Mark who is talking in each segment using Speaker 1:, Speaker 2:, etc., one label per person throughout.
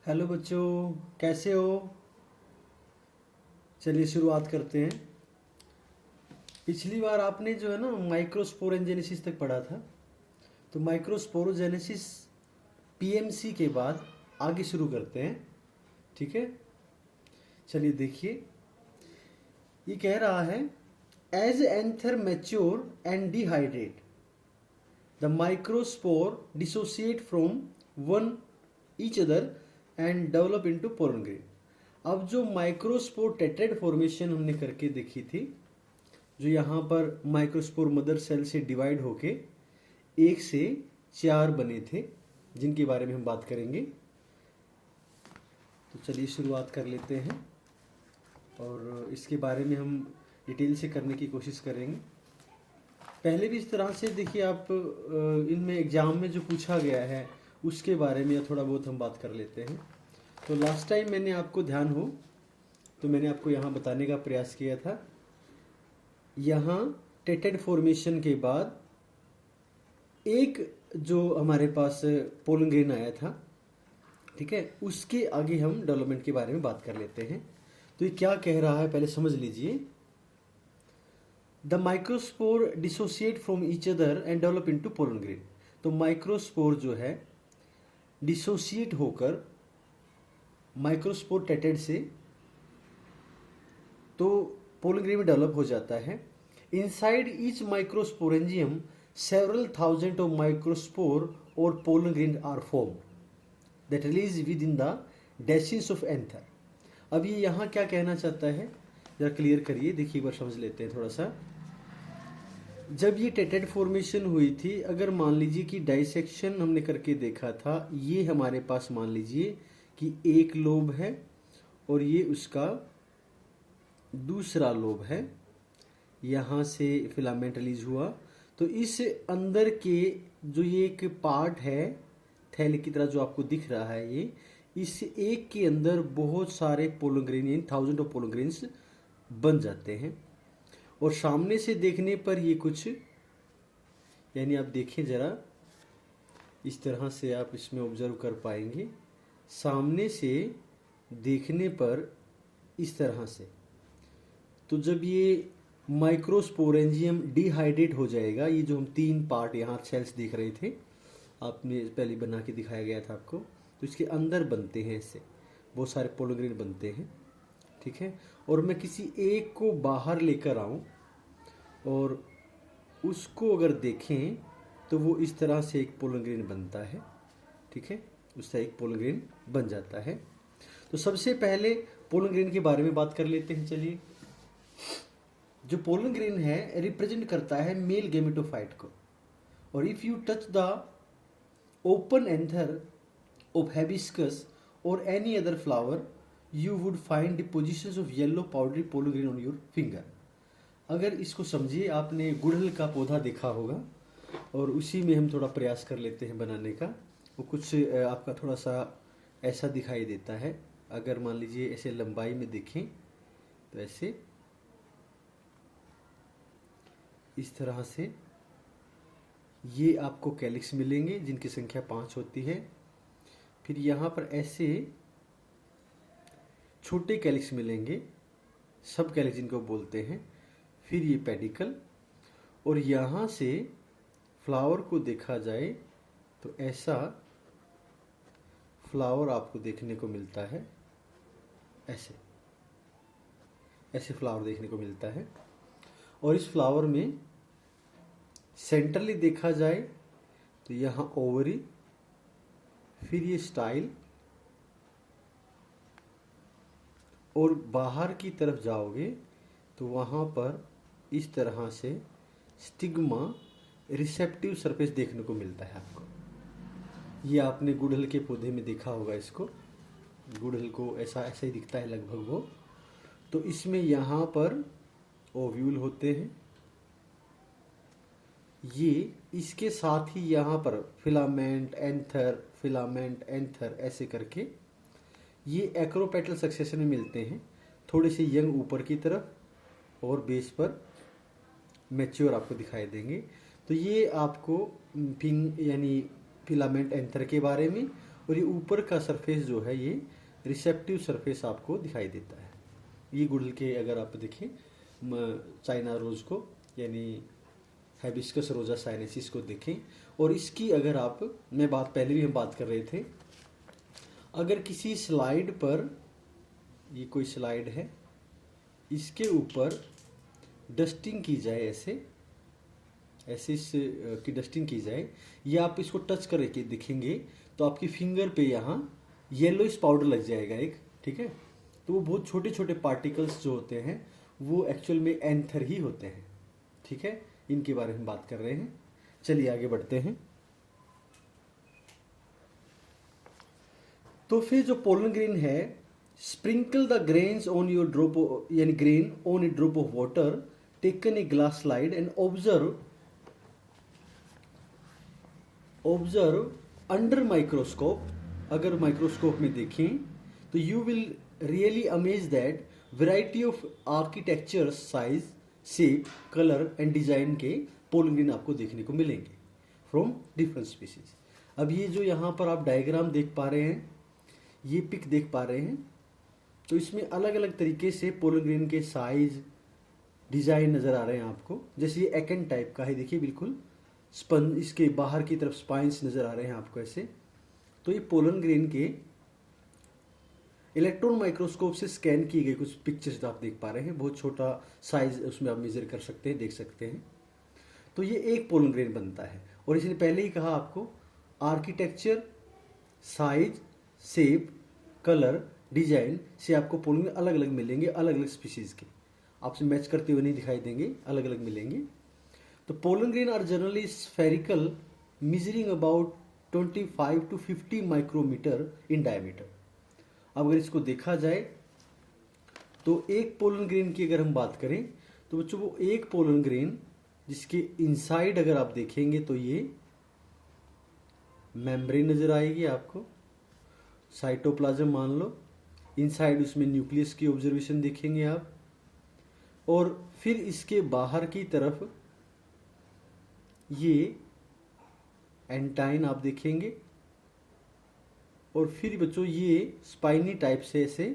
Speaker 1: Hello बच्चों, कैसे हो? चलिए शुरुआत करते हैं। पिछली बार आपने जो है ना माइक्रोस्पोरेंजेनेसिस तक पढ़ा था। तो माइक्रोस्पोरोजेनेसिस पीएमसी के बाद आगे शुरू करते हैं। ठीक है, चलिए देखिए। ये कह रहा है, as anther mature and dehydrate the microspore dissociate from one each other and develop into pollen grain. अब जो माइक्रोस्पोर टेट्राइड फॉर्मेशन हमने करके देखी थी, जो यहाँ पर माइक्रोस्पोर मदर सेल से डिवाइड होके एक से चार बने थे, जिनके बारे में हम बात करेंगे। तो चलिए शुरुआत कर लेते हैं और इसके बारे में हम डिटेल से करने की कोशिश करेंगे। पहले भी इस तरह से देखिए, आप इनमें एग्जाम में जो पूछा गया है उसके बारे में थोड़ा बहुत हम बात कर लेते हैं। तो लास्ट टाइम मैंने आपको ध्यान हो तो मैंने आपको यहाँ बताने का प्रयास किया था। यहाँ टेटेड फॉर्मेशन के बाद एक जो हमारे पास पोलन ग्रेन आया था, ठीक है, उसके आगे हम डेवलपमेंट के बारे में बात कर लेते हैं। तो ये क्या कह रहा है पहले समझ लीजिए। The microspore dissociate from each other and develop into pollen grain. तो माइक्रोस्पोर जो है डिसोसिएट होकर माइक्रोस्पोर टेटेड से तो पोलन ग्रेन में डेवलप हो जाता है। Inside each microsporangium several thousand of microspore or pollen grains are formed that release within the decines of anther। अब ये यहाँ क्या कहना चाहता है, जरा क्लियर करिए, देखिए एक बार समझ लेते हैं थोड़ा सा। जब ये टेटेड फॉर्मेशन हुई थी, अगर मान लीजिए कि डाइसेक्शन हमने करके देखा था, ये हमारे पास मान लीजिए कि एक लोब है और ये उसका दूसरा लोब है। यहाँ से फिलामेंट रिलीज हुआ, तो इस अंदर के जो ये एक पार्ट है थैले की तरह जो आपको दिख रहा है, ये इस एक के अंदर बहुत सारे पोलन ग्रेन यानी थाउजेंड ऑफ पोलन ग्रेन्स बन जाते हैं। और सामने से देखने पर ये कुछ, यानी आप देखें जरा, इस तरह से आप इसमें ऑब्जर्व कर पाएंगे। सामने से देखने पर इस तरह से, तो जब ये माइक्रोस्पोरेंजियम डिहाइड्रेट हो जाएगा, ये जो हम तीन पार्ट यहाँ सेल्स देख रहे थे, आपने पहले बना के दिखाया गया था आपको, तो इसके अंदर बनते हैं, इससे बहुत सारे पोलन ग्रेन बनते हैं। ठीक है, और मैं किसी एक को बाहर लेकर आऊं और उसको अगर देखें तो वो इस तरह से एक पोलन ग्रेन बनता है। ठीक है, उससे एक पोलन ग्रेन बन जाता है। तो सबसे पहले पोलन ग्रेन के बारे में बात कर लेते हैं। चलिए, जो पोलन ग्रेन है रिप्रेजेंट करता है मेल गेमेटोफाइट को। और if you touch the open anther of hibiscus or any other flower you would find depositions of yellow powdery pollen grain on your finger. अगर इसको समझिए, आपने गुड़हल का पौधा देखा होगा और उसी में हम थोड़ा प्रयास कर लेते हैं बनाने का। वो कुछ आपका थोड़ा सा ऐसा दिखाई देता है। अगर मान लीजिए ऐसे लंबाई में देखें तो ऐसे इस तरह से ये आपको कैलिक्स मिलेंगे, जिनकी संख्या 5 होती है। फिर यहाँ पर ऐसे छोटे कैलिक्स मिलेंगे, सब कैलिक्स जिनको बोलते हैं। फिर ये पेडिकल, और यहाँ से फ्लावर को देखा जाए तो ऐसा फ्लावर आपको देखने को मिलता है, ऐसे ऐसे फ्लावर देखने को मिलता है। और इस फ्लावर में सेंट्रली देखा जाए तो यहाँ ओवरी, फिर ये स्टाइल, और बाहर की तरफ जाओगे तो वहाँ पर इस तरह से स्टिग्मा रिसेप्टिव सरफेस देखने को मिलता है आपको। ये आपने गुड़हल के पौधे में देखा होगा, इसको गुड़हल को ऐसा ऐसा ही दिखता है लगभग वो। तो इसमें यहाँ पर ओव्यूल होते हैं, ये इसके साथ ही यहाँ पर फिलामेंट एंथर ऐसे करके ये एक्रोपेटल सक्सेशन में मिलते हैं। थोड़े से यंग ऊपर की तरफ और बेस पर मैच्योर आपको दिखाई देंगे। तो ये आपको फिंग यानी फिलामेंट एंथर के बारे में और ये ऊपर का सरफेस जो है ये रिसेप्टिव सरफेस आपको दिखाई देता है। ये गुड़हल के अगर आप देखें चाइना रोज को यानी हाइबिस्कस रोजा साइनेसिस को देखें, और इसकी अगर आप मैं बात पहले भी हम बात कर रहे थे, अगर किसी स्लाइड पर, ये कोई स्लाइड है, इसके ऊपर डस्टिंग की जाए, ऐसे की डस्टिंग की जाए, या आप इसको टच करके दिखेंगे तो आपकी फिंगर पे यहाँ येलोइश पाउडर लग जाएगा एक, ठीक है। तो वो बहुत छोटे छोटे पार्टिकल्स जो होते हैं वो एक्चुअल में एंथर ही होते हैं, ठीक है। इनके बारे में बात कर रहे हैं। चलिए आगे बढ़ते हैं। तो फिर जो पोलन ग्रेन है, sprinkle the grains on your drop, यानी grain on a drop of water taken a glass slide and observe under microscope. अगर माइक्रोस्कोप में देखें तो you will really amaze that variety of architecture, size, shape, colour and design के pollen grain आपको देखने को मिलेंगे फ्रॉम डिफरेंट स्पीसीज। अब ये जो यहाँ पर आप डायग्राम देख पा रहे हैं, ये पिक देख पा रहे हैं, तो इसमें अलग अलग तरीके से पोलन ग्रेन के साइज, डिजाइन नजर आ रहे हैं आपको। जैसे ये एकन टाइप का है, देखिए बिल्कुल स्पंज, इसके बाहर की तरफ स्पाइंस नजर आ रहे हैं आपको ऐसे। तो ये पोलन ग्रेन के इलेक्ट्रॉन माइक्रोस्कोप से स्कैन किए गए कुछ पिक्चर्स आप देख पा रहे हैं। बहुत छोटा साइज उसमें आप मेजर कर सकते हैं, देख सकते हैं। तो ये एक पोलन ग्रेन बनता है। और इसने पहले ही कहा आपको architecture, size, shape, colour, design से आपको पोलन ग्रेन अलग अलग मिलेंगे, अलग अलग स्पीसीज के। आपसे मैच करते हुए नहीं दिखाई देंगे, अलग अलग मिलेंगे। तो pollen grain are generally spherical, measuring about 25 to 50 micrometre in diameter. अब अगर इसको देखा जाए तो एक पोलन ग्रेन की अगर हम बात करें तो बच्चों वो एक पोलन ग्रेन जिसके इनसाइड अगर आप देखेंगे तो ये मेम्ब्रेन नजर आएगी आपको, साइटोप्लाज्म मान लो, इनसाइड उसमें न्यूक्लियस की ऑब्जर्वेशन देखेंगे आप, और फिर इसके बाहर की तरफ ये एंटाइन आप देखेंगे, और फिर बच्चों ये स्पाइनी टाइप से ऐसे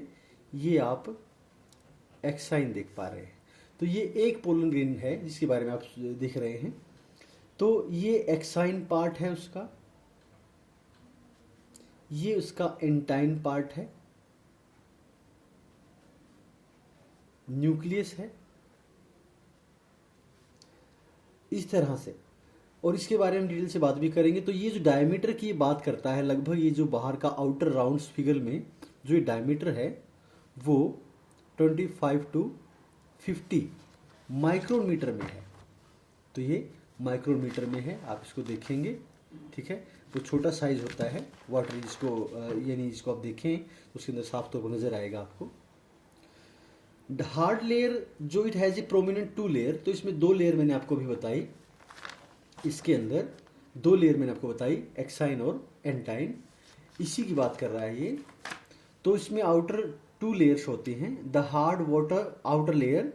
Speaker 1: ये आप एक्साइन देख पा रहे हैं। तो ये एक पोलन ग्रेन है जिसके बारे में आप देख रहे हैं। तो ये एक्साइन पार्ट है उसका, ये उसका एंटाइन पार्ट है, न्यूक्लियस है, इस तरह से। और इसके बारे में डिटेल से बात भी करेंगे। तो ये जो डायमीटर की बात करता है, लगभग ये जो बाहर का आउटर राउंड फिगर में जो ये डायमीटर है वो 25 to 50 माइक्रोमीटर में है। तो ये माइक्रोमीटर में है, आप इसको देखेंगे, ठीक है। वो छोटा साइज होता है वाटर, जिसको यानी जिसको आप देखें तो उसके अंदर साफ तौर पर नजर आएगा आपको। हार्ड लेयर जो it has a prominent 2 layer, तो इसमें 2 लेयर मैंने आपको भी बताई, इसके अंदर 2 लेयर मैंने आपको बताई, एक्साइन और एंटाइन, इसी की बात कर रहा है ये। तो इसमें आउटर 2 लेयर्स होती हैं। The hard water outer layer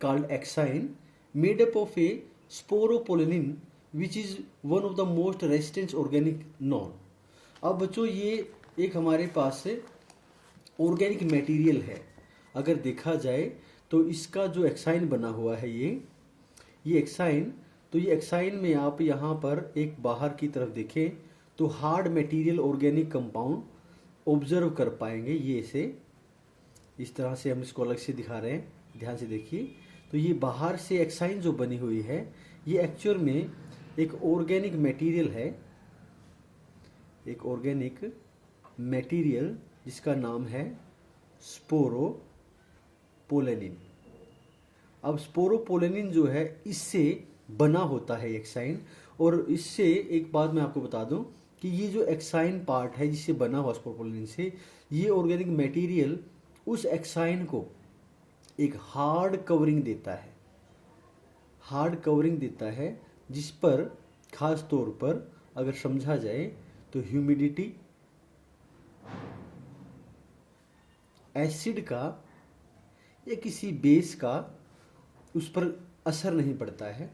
Speaker 1: called exine made up of A sporopollenin which is one of the most resistant organic non. अब बच्चों ये एक हमारे पास से ऑर्गेनिक मटेरियल है। अगर देखा जाए तो इसका जो एक्साइन बना हुआ है ये एक्साइन, तो ये एक्साइन में आप यहाँ पर एक बाहर की तरफ देखें तो hard material organic compound observe कर पाएंगे। ये इसे इस तरह से हम इसको अलग से दिखा रहे हैं, ध्यान से देखिए। तो ये बाहर से एक्साइन जो बनी हुई है ये एक्चुअल में एक ऑर्गेनिक मटेरियल है, एक ऑर्गेनिक मटेरियल जिसका नाम है स्पोरोपोलेनिन। अब स्पोरोपोलेनिन जो है इससे बना होता है एक्साइन। और इससे एक बात मैं आपको बता दूं कि ये जो एक्साइन पार्ट है जिससे बना हुआ स्पोरोपोलेनिन से, ये ऑर्गेनिक मटेरियल उस एक्साइन को एक हार्ड कवरिंग देता है, हार्ड कवरिंग देता है, जिस पर खास तौर पर अगर समझा जाए तो ह्यूमिडिटी, एसिड का या किसी बेस का उस पर असर नहीं पड़ता है।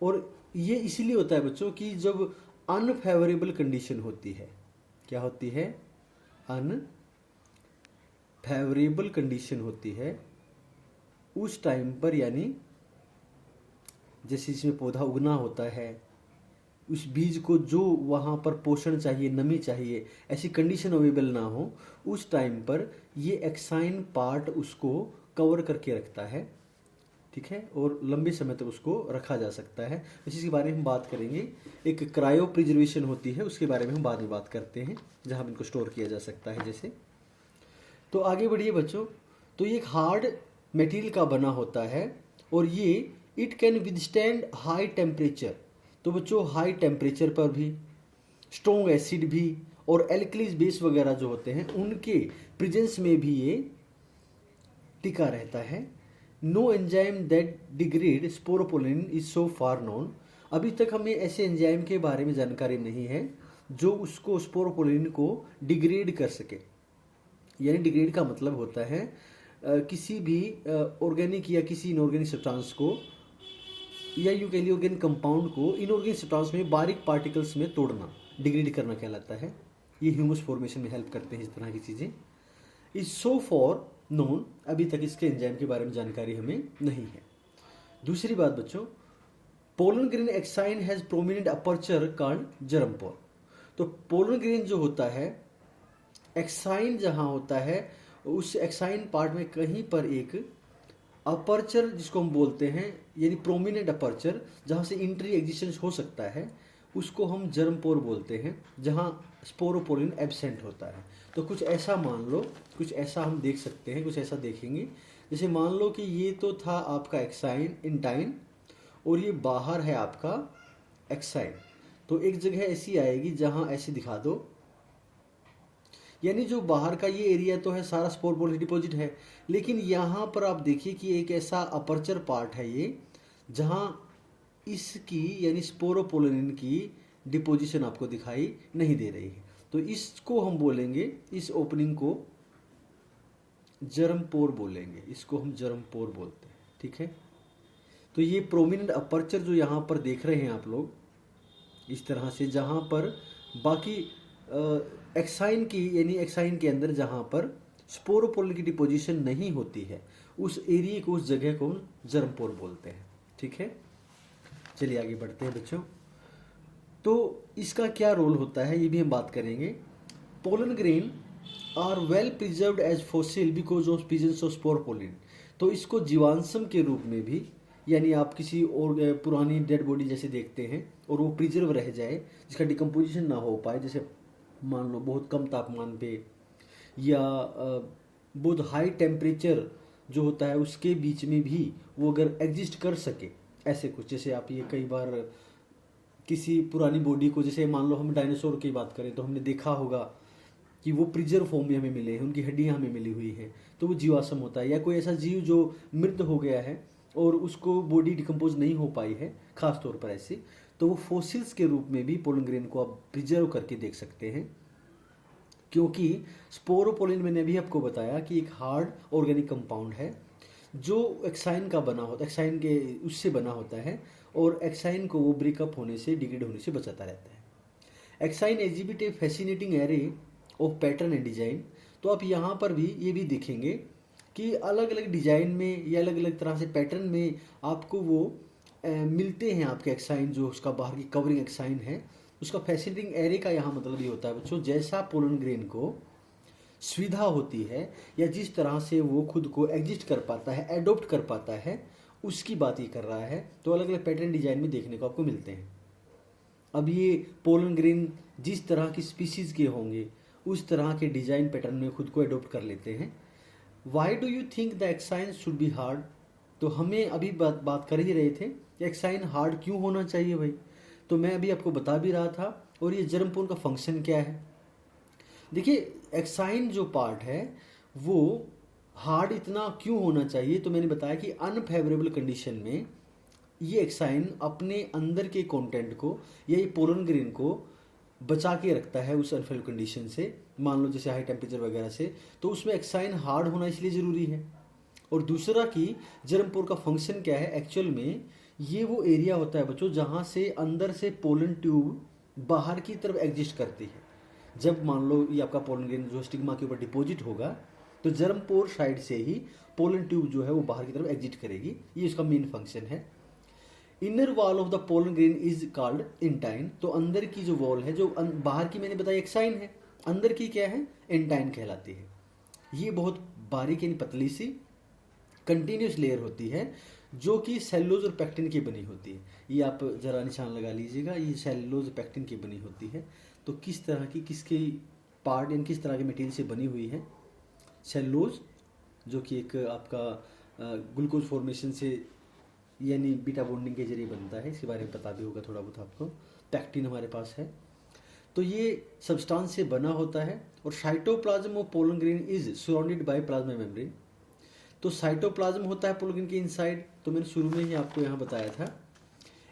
Speaker 1: और ये इसलिए होता है बच्चों कि जब अनफेवरेबल कंडीशन होती है, क्या होती है, अनफेवरेबल कंडीशन होती है उस टाइम पर, यानी जैसे इसमें पौधा उगना होता है, उस बीज को जो वहाँ पर पोषण चाहिए, नमी चाहिए, ऐसी कंडीशन अवेलेबल ना हो, उस टाइम पर ये एक्साइन पार्ट उसको कवर करके रखता है, ठीक है, और लंबे समय तक उसको रखा जा सकता है। इसी बारे में हम बात करेंगे। एक क्रायो प्रिजर्वेशन होती है, उसके बारे में हम बाद में बात करते हैं, जहाँ इनको स्टोर किया जा सकता है जैसे। तो आगे बढ़िए बच्चों। तो ये एक हार्ड मटेरियल का बना होता है और ये it can withstand high temperature. तो बच्चों हाई टेम्परेचर पर भी, स्ट्रॉन्ग एसिड भी और एल्कलीज बेस वगैरह जो होते हैं उनके प्रेजेंस में भी ये टिका रहता है। No enzyme that degrade sporopollenin is so far known. अभी तक हमें ऐसे एंजाइम के बारे में जानकारी नहीं है जो उसको स्पोरोपोलिन को डिग्रेड कर सके। यानी डिग्रेड का मतलब होता है किसी भी ऑर्गेनिक या किसी इनऑर्गेनिक सब्सटेंस को, या यूं कह लीजिए ऑर्गेनिक कंपाउंड को इनऑर्गेनिक सब्सटेंस में बारीक पार्टिकल्स में तोड़ना, डिग्रेड करना कहलाता है। ये ह्यूमस फॉर्मेशन में हेल्प करते हैं इस तरह की चीज़ें। इज सो फॉर नोन, अभी तक इसके एंजाइम के बारे में जानकारी हमें नहीं है। दूसरी बात बच्चों, pollen grain exine has prominent aperture called germ pore. तो पोलन ग्रेन जो होता है, एक्साइन जहां होता है, उस एक्साइन पार्ट में कहीं पर एक अपर्चर जिसको हम बोलते हैं, यानी प्रोमिनेंट अपर्चर जहां से इंट्री एग्जिस्टेंस हो सकता है, उसको हम जर्म पोर बोलते हैं, जहां स्पोरोपोलिन एब्सेंट होता है। तो कुछ ऐसा मान लो, कुछ ऐसा हम देख सकते हैं, कुछ ऐसा देखेंगे। जैसे मान लो कि ये तो था आपका एक्साइन इंटाइन और ये बाहर है आपका एक्साइन। तो एक जगह ऐसी आएगी जहां ऐसे दिखा दो, यानी जो बाहर का ये एरिया तो है सारा स्पोरोपोलिन डिपॉजिट है, लेकिन यहाँ पर आप देखिए कि एक ऐसा अपर्चर पार्ट है ये, जहां इसकी यानी स्पोरोपोलिन की डिपोजिशन आपको दिखाई नहीं दे रही है। तो इसको हम बोलेंगे, इस ओपनिंग को जर्म पोर बोलेंगे, इसको हम जर्म पोर बोलते हैं, ठीक है। तो ये प्रोमिनेंट अपर्चर जो यहाँ पर देख रहे हैं आप लोग, इस तरह से, जहाँ पर बाकी एक्साइन की, यानी एक्साइन के अंदर जहाँ पर स्पोरोपोलिन की डिपोजिशन नहीं होती है, उस एरिया को, उस जगह को हम जर्म पोर बोलते हैं, ठीक है। चलिए आगे बढ़ते हैं बच्चों। तो इसका क्या रोल होता है ये भी हम बात करेंगे। Pollen grain are well preserved as fossil because of presence of sporopollenin. तो इसको जीवांशम के रूप में भी, यानी आप किसी और पुरानी डेड बॉडी जैसे देखते हैं और वो प्रिजर्व रह जाए, जिसका डिकम्पोजिशन ना हो पाए, जैसे मान लो बहुत कम तापमान पे या बहुत हाई टेम्परेचर जो होता है उसके बीच में भी वो अगर एग्जिस्ट कर सके, ऐसे कुछ। जैसे आप ये कई बार किसी पुरानी बॉडी को, जैसे मान लो हम डायनासोर की बात करें तो हमने देखा होगा कि वो प्रिजर्व फॉर्म में हमें मिले हैं, उनकी हड्डियां हमें मिली हुई है, तो वो जीवाश्म होता है। या कोई ऐसा जीव जो मृत हो गया है और उसको बॉडी डिकम्पोज नहीं हो पाई है, खास तौर पर ऐसे, तो वो फॉसिल्स के रूप में भी पोलन ग्रेन को आप प्रिजर्व करके देख सकते हैं। क्योंकि स्पोरोपोलिन, मैंने अभी आपको बताया कि एक हार्ड ऑर्गेनिक कंपाउंड है जो एक्साइन का बना होता है, एक्साइन के उससे बना होता है, और एक्साइन को वो ब्रेकअप होने से, डिग्रेड होने से बचाता रहता है। Exine exhibit A fascinating array of pattern and design. तो आप यहाँ पर भी ये भी देखेंगे कि अलग अलग डिजाइन में या अलग अलग तरह से पैटर्न में आपको वो मिलते हैं आपके एक्साइन, जो उसका बाहर की कवरिंग एक्साइन है, उसका फैसिनेटिंग एरे का यहाँ मतलब ये होता है बच्चों, जैसा पोलन ग्रेन को सुविधा होती है या जिस तरह से वो खुद को एग्जिस्ट कर पाता है, एडोप्ट कर पाता है, उसकी बात ये कर रहा है। तो अलग अलग पैटर्न डिजाइन में देखने को आपको मिलते हैं। अब ये पोलन ग्रेन जिस तरह की स्पीसीज के होंगे उस तरह के डिजाइन पैटर्न में खुद को एडोप्ट कर लेते हैं। Why do you think the exine should be hard? तो हमें अभी बात कर ही रहे थे कि एक्साइन हार्ड क्यों होना चाहिए भाई, तो मैं अभी आपको बता भी रहा था। और ये जर्म पोर का फंक्शन क्या है, देखिए एक्साइन जो पार्ट है वो हार्ड इतना क्यों होना चाहिए, तो मैंने बताया कि अनफेवरेबल कंडीशन में ये एक्साइन अपने अंदर के कंटेंट को या ये पोलन ग्रेन को बचा के रखता है उस अनफेवरेबल कंडीशन से, मान लो जैसे हाई टेम्परेचर वगैरह से, तो उसमें एक्साइन हार्ड होना इसलिए ज़रूरी है। और दूसरा कि जर्म पोर का फंक्शन क्या है, एक्चुअल में ये वो एरिया होता है बच्चों जहाँ से अंदर से पोलन ट्यूब बाहर की तरफ एग्जिस्ट करती है। जब मान लो ये आपका पोलन ग्रेन जो स्टिग्मा के ऊपर डिपॉजिट होगा तो जर्म पोर साइड से ही पोलन ट्यूब जो है वो बाहर की तरफ एग्जिट करेगी, ये इसका मेन फंक्शन है। Inner wall of the pollen grain is called intine, तो अंदर की जो वॉल है, जो बाहर की मैंने बताया एक्साइन है, अंदर की क्या है, इंटाइन कहलाती है। ये बहुत बारीक यानी पतली सी कंटिन्यूस लेयर होती है जो कि सेलुलोज और पैक्टिन की बनी होती है। ये आप जरा निशान लगा लीजिएगा, ये सेलुलोज पैक्टिन की बनी होती है। तो किस तरह की, किसके पार्ट यानी किस तरह के मटेरियल से बनी हुई है, सेलुलोज जो कि एक आपका ग्लूकोज फॉर्मेशन से यानी बीटा बॉन्डिंग के जरिए बनता है, इसके बारे में पता भी होगा थोड़ा बहुत आपको। पैक्टिन हमारे पास है, तो ये सब्सटेंस से बना होता है। और cytoplasm of pollen grain is surrounded by plasma membrane, तो साइटोप्लाज्म होता है पोलन ग्रेन के इनसाइड, तो मैंने शुरू में ही आपको यहाँ बताया था।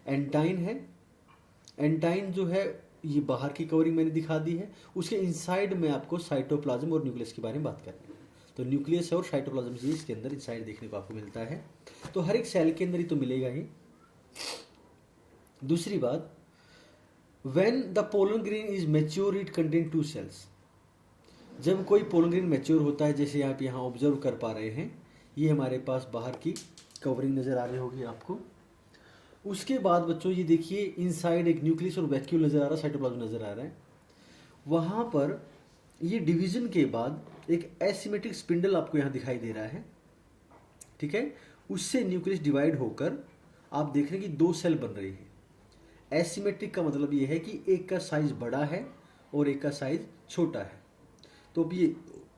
Speaker 1: एंटाइन है, एंटाइन जो है ये बाहर की कवरिंग मैंने दिखा दी है, उसके इनसाइड में आपको साइटोप्लाज्म और न्यूक्लियस के बारे में बात करेंगे। तो न्यूक्लियस और साइटोप्लाज्म जी इसके अंदर इनसाइड देखने को आपको मिलता है, तो हर एक सेल के अंदर ही तो मिलेगा ही। दूसरी बात, when the pollen grain is mature it contain 2 cells, जब कोई पोलन ग्रेन मैच्योर होता है, जैसे आप यहाँ ऑब्जर्व कर पा रहे हैं, ये हमारे पास बाहर की कवरिंग नजर आ रही होगी आपको। उसके बाद बच्चों ये देखिए इनसाइड एक न्यूक्लियस और वैक्यूल नजर आ रहा है, साइटोप्लाज्म नजर आ रहा है। वहां पर ये डिवीजन के बाद एक एसिमेट्रिक स्पिंडल आपको यहाँ दिखाई दे रहा है, ठीक है। उससे न्यूक्लियस डिवाइड होकर आप देख रहे हैं कि 2 सेल बन रही है। एसिमेट्रिक का मतलब ये है कि एक का साइज बड़ा है और एक का साइज छोटा है। तो अब ये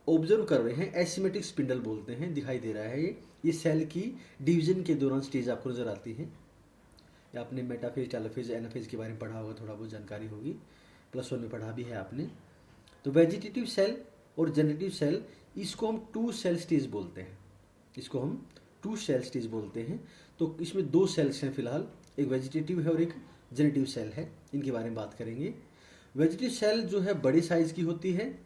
Speaker 1: ऑब्जर्व कर रहे हैं, एसिमेट्रिक स्पिंडल बोलते हैं, दिखाई दे रहा है ये सेल की डिवीजन के दौरान स्टेज आपको नजर आती है। या आपने मेटाफेज, टेलोफेज, एनाफेज के बारे में पढ़ा होगा, थोड़ा बहुत जानकारी होगी, +1 में पढ़ा भी है आपने। तो वेजिटेटिव सेल और जनरेटिव सेल, इसको हम 2 सेल स्टेज बोलते हैं, इसको हम 2 सेल स्टेज बोलते हैं। तो इसमें 2 सेल्स हैं फिलहाल, एक वेजिटेटिव है और एक जनरेटिव सेल है, इनके बारे में बात करेंगे। वेजिटेटिव सेल जो है बड़ी साइज की होती है,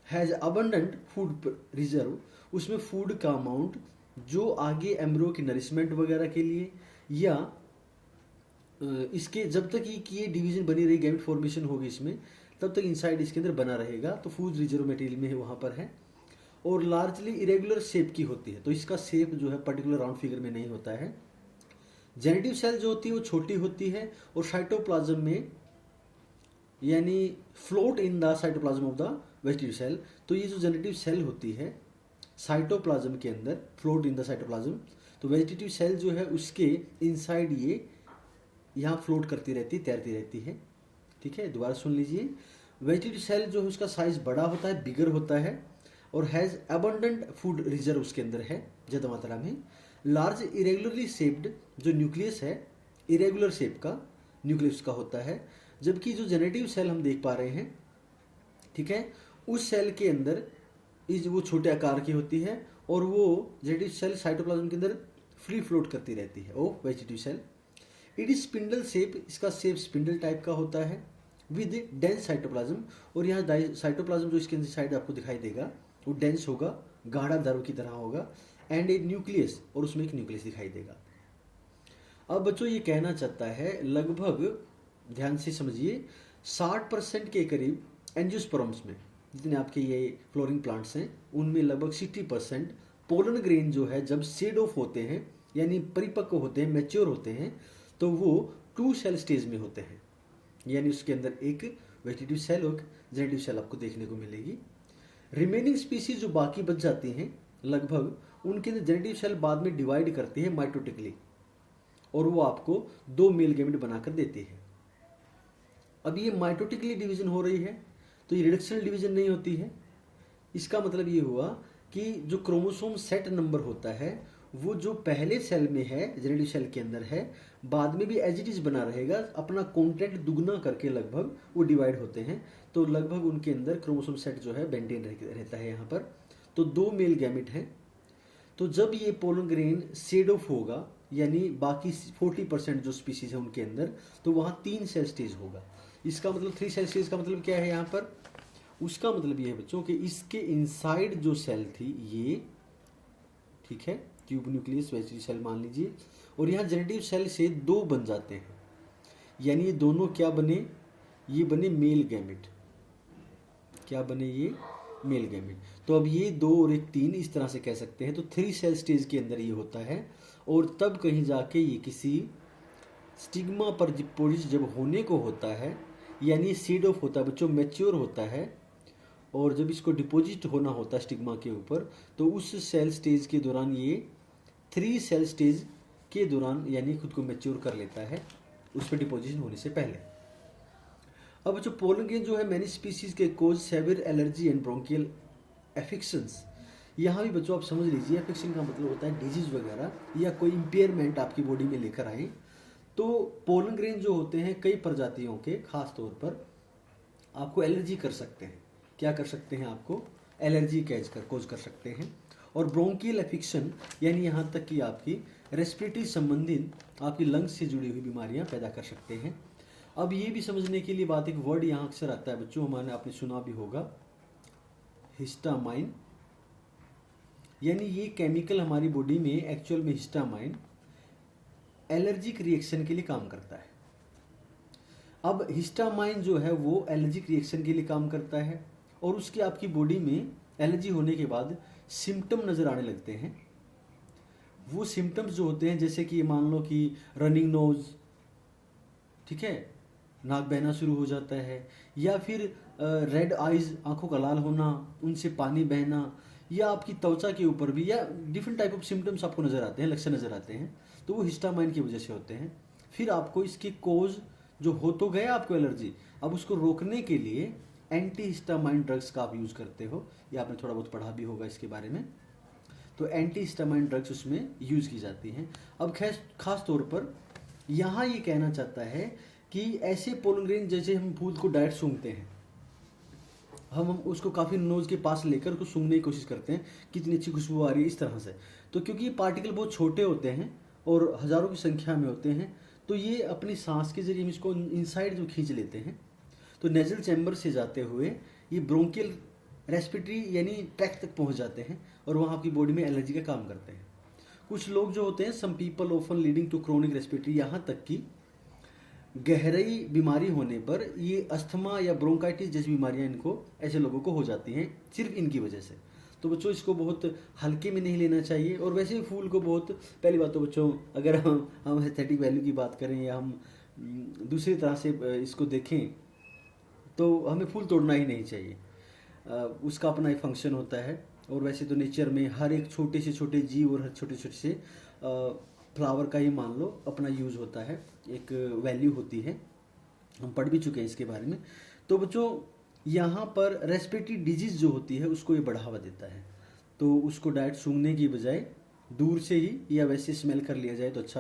Speaker 1: हैज अबंडेंट फूड रिजर्व, उसमें फूड का अमाउंट जो आगे एम्ब्रियो की नरिशमेंट वगैरह के लिए या इसके जब तक ये डिवीजन बनी रही, गैमेट फॉर्मेशन होगी इसमें, तब तक इनसाइड इसके अंदर बना रहेगा। तो फूड रिजर्व मटेरियल में वहां पर है। और लार्जली इरेगुलर शेप की होती है, तो इसका शेप जो है पर्टिकुलर राउंड फिगर में नहीं होता है। जेनेटिव सेल जो होती है वो छोटी होती है और साइटोप्लाज्म में यानी float in the cytoplasm of the vegetative cell. तो ये जो जेनेटिव सेल होती है साइटोप्लाज्म के अंदर, फ्लोट इन द साइटोप्लाज्म, तो वेजिटेटिव सेल जो है उसके इनसाइड ये यहाँ फ्लोट करती रहती, तैरती रहती है, ठीक है। दोबारा सुन लीजिए, वेजिटेटिव सेल जो है उसका साइज बड़ा होता है, बिगर होता है और हैज अबंडेंट फूड रिजर्व उसके अंदर है ज्यादा मात्रा में। लार्ज इरेगुलरली शेप्ड जो न्यूक्लियस है, इरेगुलर शेप का न्यूक्लियस का होता है। जबकि जो जेनेटिव सेल हम देख पा रहे हैं, ठीक है, उस सेल के अंदर वो छोटे आकार की होती है और वो जेनेटिव सेल साइटोप्लाज्म के अंदर फ्री फ्लोट करती रहती है, वो vegetative cell. It is spindle shape, इसका शेप स्पिंडल टाइप का होता है विद डेंस साइटोप्लाज्म। और यहाँ साइटोप्लाज्म जो इसके साइड आपको दिखाई देगा वो डेंस होगा, गाढ़ा दर्व की तरह होगा, एंड एक न्यूक्लियस, और उसमें एक न्यूक्लियस दिखाई देगा। अब बच्चों ये कहना चाहता है, लगभग ध्यान से समझिए, 60% के करीब एंजियोस्पर्म्स में, जितने आपके ये फ्लोरिंग प्लांट्स हैं उनमें लगभग 60% पोलन ग्रेन जो है जब शेड ऑफ होते हैं यानी परिपक्व होते हैं, मैच्योर होते हैं, तो वो 2 सेल स्टेज में होते हैं। यानी उसके अंदर एक वेजिटेटिव सेल और जेनेटिव सेल आपको देखने को मिलेगी। रिमेनिंग स्पीसीज जो बाकी बच जाती हैं लगभग, उनके अंदर जेनेटिव सेल बाद में डिवाइड करती है माइटोटिकली और वो आपको 2 मेल गैमेट बनाकर देती है। अब ये माइटोटिकली डिवीजन हो रही है तो ये रिडक्शनल डिवीजन नहीं होती है। इसका मतलब ये हुआ कि जो क्रोमोसोम सेट नंबर होता है वो जो पहले सेल में है, जेनेटिव सेल के अंदर है, बाद में भी एज इट इज बना रहेगा, अपना कंटेंट दुगना करके लगभग वो डिवाइड होते हैं। तो लगभग उनके अंदर क्रोमोसोम सेट जो है मेंटेन रहता है यहाँ पर। तो 2 मेल गैमेट हैं। तो जब ये पोलन ग्रेन शेड ऑफ होगा यानी बाकी 40% जो स्पीसीज है उनके अंदर, तो वहाँ 3 सेल स्टेज होगा। इसका मतलब 3 सेल स्टेज का मतलब क्या है यहाँ पर, उसका मतलब ये है बच्चों कि इसके इनसाइड जो सेल थी ये, ठीक है, ट्यूब न्यूक्लियस वेजिटेटिव सेल मान लीजिए, और यहाँ जेनेटिव सेल से 2 बन जाते हैं। यानी ये दोनों क्या बने, ये बने मेल गैमेट, क्या बने ये? Male gamete. तो अब ये 2 और एक 3 इस तरह से कह सकते हैं। तो 3 सेल स्टेज के अंदर ये होता है और तब कहीं जाके ये किसी स्टिग्मा पर डिपोजिट जब होने को होता है, यानी सीड ऑफ होता है बच्चों, मैच्योर होता है, और जब इसको डिपॉजिट होना होता है स्टिग्मा के ऊपर, तो उस सेल स्टेज के दौरान ये 3 सेल स्टेज के दौरान यानी खुद को मैच्योर कर लेता है उस पर डिपोजिशन होने से पहले। अब जो पोलन ग्रेन जो है मैनी स्पीसीज के कोज सेवियर एलर्जी एंड ब्रोंकियल एफिक्शंस। यहाँ भी बच्चों आप समझ लीजिए, एफिक्शन का मतलब होता है डिजीज वगैरह या कोई इम्पेयरमेंट आपकी बॉडी में लेकर आए। तो पोलन ग्रेन जो होते हैं कई प्रजातियों के खास तौर पर आपको एलर्जी कर सकते हैं। क्या कर सकते हैं? आपको एलर्जी कोज कर सकते हैं। और ब्रोंकियल एफिक्शन यानी यहाँ तक कि आपकी रेस्पिरेटरी संबंधित आपकी लंग्स से जुड़ी हुई बीमारियां पैदा कर सकते हैं। अब ये भी समझने के लिए बात, एक वर्ड यहाँ अक्सर आता है बच्चों, हमारे आपने सुना भी होगा, हिस्टामाइन। यानी ये केमिकल हमारी बॉडी में एक्चुअल में हिस्टामाइन एलर्जिक रिएक्शन के लिए काम करता है। अब हिस्टामाइन जो है वो एलर्जिक रिएक्शन के लिए काम करता है और उसकी आपकी बॉडी में एलर्जी होने के बाद सिम्टम नज़र आने लगते हैं। वो सिम्टम्स जो होते हैं जैसे कि मान लो कि रनिंग नोज, ठीक है, नाक बहना शुरू हो जाता है, या फिर रेड आइज, आंखों का लाल होना, उनसे पानी बहना, या आपकी त्वचा के ऊपर भी, या डिफरेंट टाइप ऑफ सिम्टम्स आपको नजर आते हैं, लक्षण नजर आते हैं, तो वो हिस्टामाइन की वजह से होते हैं। फिर आपको इसकी कोज जो हो तो गया आपको एलर्जी, अब उसको रोकने के लिए एंटी हिस्टामाइन ड्रग्स का आप यूज करते हो, या आपने थोड़ा बहुत पढ़ा भी होगा इसके बारे में। तो एंटी हिस्टामाइन ड्रग्स उसमें यूज की जाती हैं। अब खास तौर पर यहाँ ये कहना चाहता है कि ऐसे पोलन ग्रेन जैसे हम फूल को डायरेक्ट सूंघते हैं, हम उसको काफ़ी नोज के पास लेकर उसको सूंघने की कोशिश करते हैं, कितनी अच्छी खुशबू आ रही है इस तरह से। तो क्योंकि ये पार्टिकल बहुत छोटे होते हैं और हज़ारों की संख्या में होते हैं, तो ये अपनी सांस के जरिए हम इसको इनसाइड जो खींच लेते हैं, तो नेजल चैम्बर से जाते हुए ये ब्रोंकियल रेस्पिरेटरी यानी ट्रैक तक पहुंच जाते हैं और वहाँ आपकी बॉडी में एलर्जी का काम करते हैं। कुछ लोग जो होते हैं, some people often leading to chronic respiratory, यहाँ तक कि गहराई बीमारी होने पर ये अस्थमा या ब्रोंकाइटिस जैसी बीमारियां इनको, ऐसे लोगों को हो जाती हैं सिर्फ इनकी वजह से। तो बच्चों इसको बहुत हल्के में नहीं लेना चाहिए। और वैसे भी फूल को बहुत, पहली बात तो बच्चों अगर हम एस्थेटिक वैल्यू की बात करें या हम दूसरी तरह से इसको देखें तो हमें फूल तोड़ना ही नहीं चाहिए। उसका अपना एक फंक्शन होता है। और वैसे तो नेचर में हर एक छोटे से छोटे जीव और हर छोटे छोटे से फ्लावर का ही मान लो अपना यूज होता है, एक वैल्यू होती है, हम पढ़ भी चुके हैं इसके बारे में। तो बच्चों यहाँ पर रेस्पिरेटरी डिजीज जो होती है उसको ये बढ़ावा देता है। तो उसको डायरेक्ट सूंघने की बजाय दूर से ही या वैसे स्मेल कर लिया जाए तो अच्छा